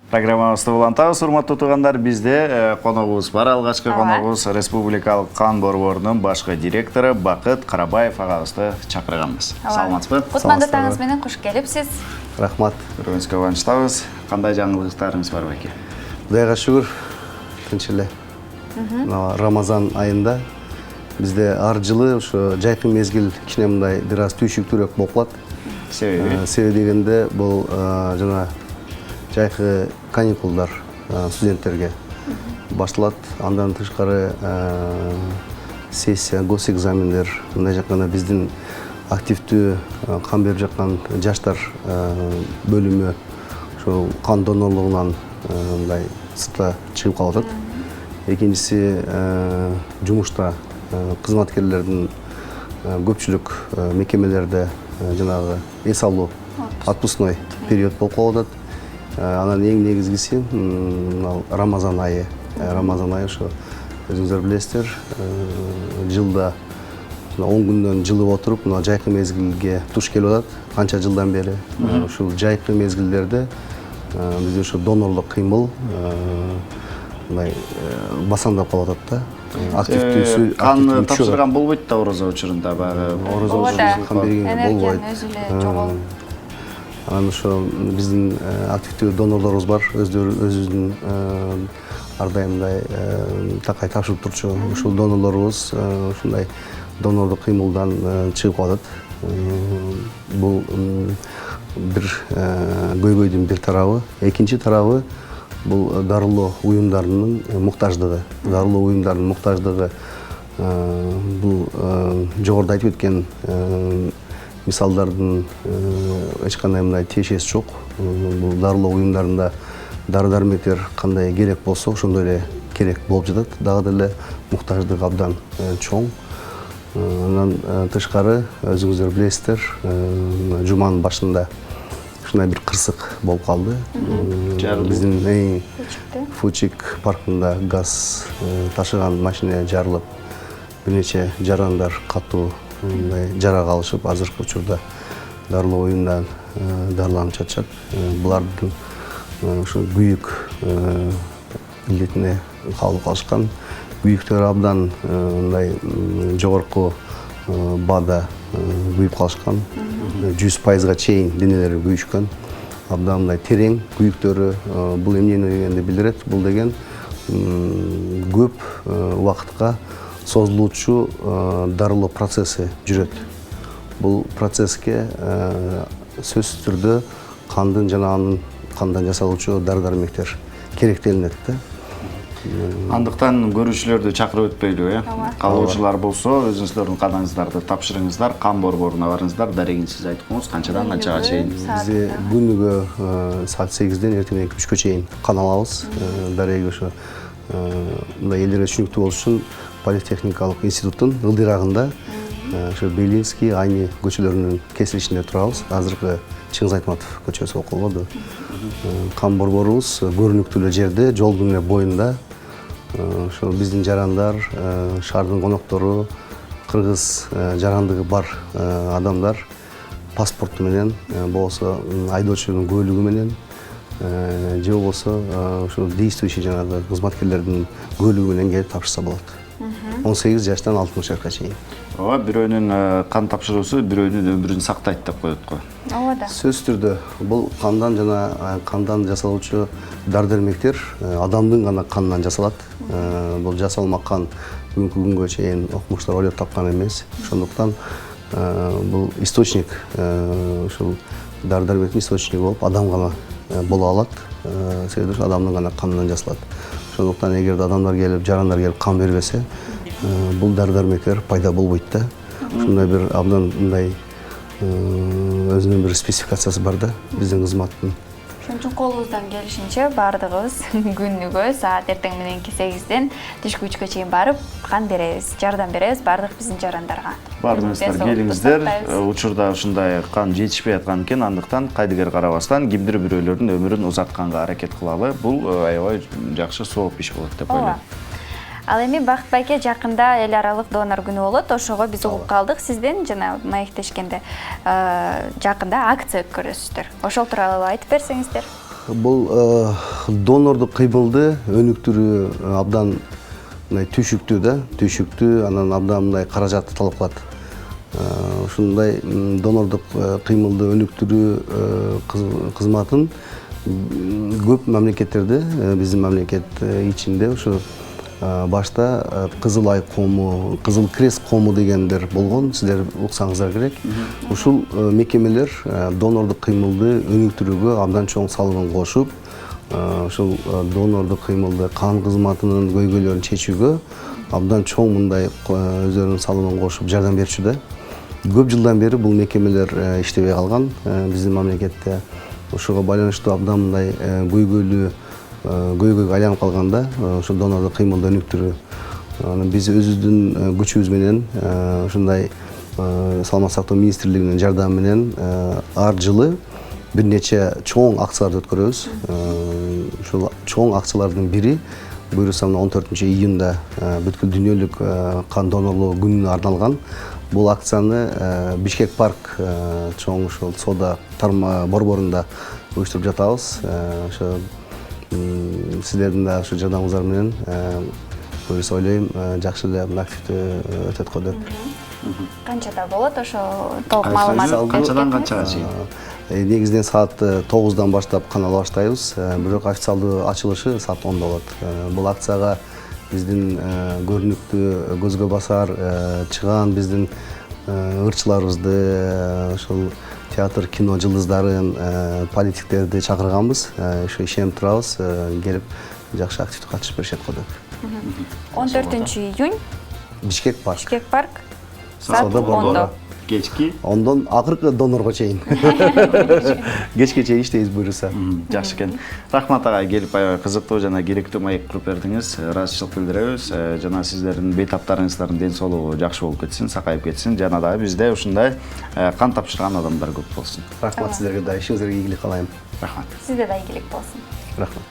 Программабызды улантабыз, урматтуу туугандар. Бизде коногубуз бар. Алгачкы коногубуз Республикалык кан борборунун башкы директору Бакыт Карабаев агабызды чакырганбыз. Саламатсызбы? Кутмандуу таңыңыз менен кош келипсиз. Рахмат. Көргөнүзгө кубанычтабыз. Кандай жаңылыктарыңыз бар беки? Кудайга шүгүр, тынч эле. Рамазан айында бизде ар жылы ошо жайкы мезгил кичине мындай бир аз түйшүктүүрөөк болуп калат. Себеби дегенде бул жана жайкы каникулдар студенттерге башталат. Андан тышкары сессия, госэкзамендер, мындай жакканда биздин активдүү кан берип жаткан жаштар бөлүмү ошол кан донорлугунан мындай сыртка чыгып калып атат. Экинчиси жумушта кызматкерлердин көпчүлүк мекемелерде жанагы эс алуу отпускной период болуп калып атат. Анан эң негизгиси Рамазан айы. Рамазан айы ошо өзүңүздөр билесиздер, жылда 10 күндөн жылып отуруп, мына жайкы мезгилге туш келип атат. Канча жылдан бери ушул жайкы мезгилдерде бизде ошо донорлук кыймыл мындай басаңдап калып атат да. Активдүүсү кан тапшырган болбойт да орозо учурунда баягы. Орозо учурунда кан бергенге болбойт. Өзү эле жоголуп. Анан ошо биздин активдүү донорлорубуз бар. Өзүбүздүн ар дайым мындай такай тапшырып турчу ушул донорлорубуз ушундай донорлук кыймылдан чыгып калат. Бул бир көйгөйдүн бир тарабы. Экинчи тарабы бул дарылоо уюмдарынын муктаждыгы. Дарылоо уюмдарынын муктаждыгы бул жогоруда айтып өткен мисалдардын эч кандай мындай тиешеси жок. Бул дарылоо уюмдарында дары-дармектер кандай керек болсо, ошондой эле керек болуп жатат. Дагы деле муктаждык абдан чоң. Андан тышкары өзүңүздөр билесиздер, жуманын башында ушундай бир кырсык болуп калды. Биздин Фучик паркында газ ташыган машина жарылып, бир нече жарандар катуу жарага алышып, азыркы учурда дарылоо уюмунда дарыланып жатышат. Булардын ушу күйүк илетине кабыл калышкан. Күйүктөр абдан мындай жогорку баада күйүп калышкан. 100%га чейин денелери күйүшкөн. Абдан мындай терең күйүктөрү. Бул эмнени дегенди билдирет? Бул деген көп убакытка созулуучу дарылоо процесси жүрөт. Бул процесске сөзсүз түрдө кандын жана анын кандан жасалуучу дары-дармектер керектелинет да. Андыктан көрүүчүлөрдү чакырып өтпөйлүбү, калоочулар болсо, өзүңүздөрдүн каныңыздарды тапшырыңыздар, кан борборуна барыңыздар, дарегин сиз айтып коңуз, канчадан канчага чейин? Бизде күнүгө саат 8ден эртең 3-кө чейин кан алабыз. Дареги ошо мындай элдерге түшүнүктүү болуш үчүн Политехникалык институттун ылдырагында ошо Белинский, Айни көчөлөрүнүн кесилишинде турабыз. Азыркы Чыңгыз Айтматов көчөсү болуп калды. Кан борборубуз көрүнүктүү эле жерде, жолдун эле боюнда. Ошо биздин жарандар, шаардын коноктору, кыргыз жарандыгы бар адамдар паспорту менен, болсо айдоочунун куәлүгү менен, же болбосо ошо действующий жанагы кызматкерлердин куәлүгү менен келип тапшырса болот. 18 жаштан 60 жашка чейин. Ооба, бирөөнүн кан тапшыруусу бирөөнүн өмүрүн сактайт деп коет го. Ооба да. Сөзсүз түрдө бул кандан жана кандан жасалуучу дары-дармектер адамдын гана канынан жасалат. Бул жасалма кан бүгүнкү күнгө чейин окумуштар ойлоп тапкан эмес. Ошондуктан бул источник, ушул дары-дармектин источниги болуп адам гана боло алат. Себеби адамдын гана канынан жасалат. Ошондуктан эгерде адамдар келип, жарандар келип кан бербесе, бул дары-дармектер пайда болбойт да. Ушундай бир абдан мындай өзүнүн бир спецификациясы бар да биздин кызматтын. Ошон үчүн колубуздан келишинче баардыгыбыз күнүгө саат эртең мененки 8ден түшкү 3-кө чейин барып кан беребиз, жардам беребиз баардык биздин жарандарга. Баарыңыздар келиңиздер. Учурда ушундай кан жетишпей аткан экен, андыктан кайдыгер карабастан кимдир бирөөлөрдүн өмүрүн узатканга аракет кылалы. Бул аябай жакшы сооп иш болот деп ойлойм. Ал эми Бакыт байке жакында эл аралык донор күнү болот. Ошого биз угуп калдык сизден жана маектешкенде жакында акция өткөрөсүздөр. Ошол тууралуу айтып берсеңиздер. Бул донордук кыймылды өнүктүрүү абдан мындай түйшүктүү, анан абдан мындай каражатты талап кылат. Ушундай донордук кыймылды өнүктүрүү кызматын көп мамлекеттерде, биздин мамлекет ичинде ушу башта Кызыл Ай кому, Кызыл Крест кому дегендер болгон, сиздер уксаңыздар керек. Ушул мекемелер донордук кыймылды өнүктүрүүгө абдан чоң салымын кошуп, ушул донордук кыймылды кан кызматынын көйгөйлөрүн чечүүгө абдан чоң мындай өздөрүнүн салымын кошуп жардам берчү да. Көп жылдан бери бул мекемелер иштебей калган. Биздин мамлекетте ушуга байланыштуу абдан мындай көйгөйгө айланып калганда, ошо донордук кыймылды өнүктүрүү. Биз өзүбүздүн күчүбүз менен, ушундай Саламаттык сактоо министрлигинин жардамы менен ар жылы бир нече чоң акцияларды өткөрөбүз. Ушул чоң акциялардын бири буюрса 14-июнда бүткүл дүйнөлүк кан донорлоо күнүнө арналган. Бул акцияны Бишкек парк чоң ушул соода борборунда уюштуруп жатабыз. Ошо сиздердин да ушу жардамыңыздар менен буюрса ойлойм жакшы эле активдүү өтөт го деп. Канчада болот ошо толук маалымат? Канчадан канчага чейин? Негизинен саат 9-дан баштап кан ала баштайбыз, бирок официалдуу ачылышы саат 10 болот. Бул акцияга биздин көрүнүктүү көзгө басар чыгаан биздин ырчыларыбызды, ошол театр, кино жылдыздарын, политиктерди чакырганбыз. Ошо ишенип турабыз, келип жакшы активдүү катышып беришет го деп. 14-июнь Бишкек парк. Бишкек парк саат 10. Кечки? Ондон акыркы донорго чейин. Кечке чейин иштейбиз буюрса. Жакшы экен. Рахмат ага, келип аябай кызыктуу жана керектүү маек куруп бердиңиз. Ыраазычылык билдиребиз. Жана сиздердин бейтаптарыңыздардын ден соолугу жакшы болуп кетсин, сакайып кетсин. Жана дагы бизде ушундай кан тапшырган адамдар көп болсун. Рахмат сиздерге да, ишиңиздерге ийгилик каалайм. Рахмат. Сизде да ийгилик болсун. Рахмат.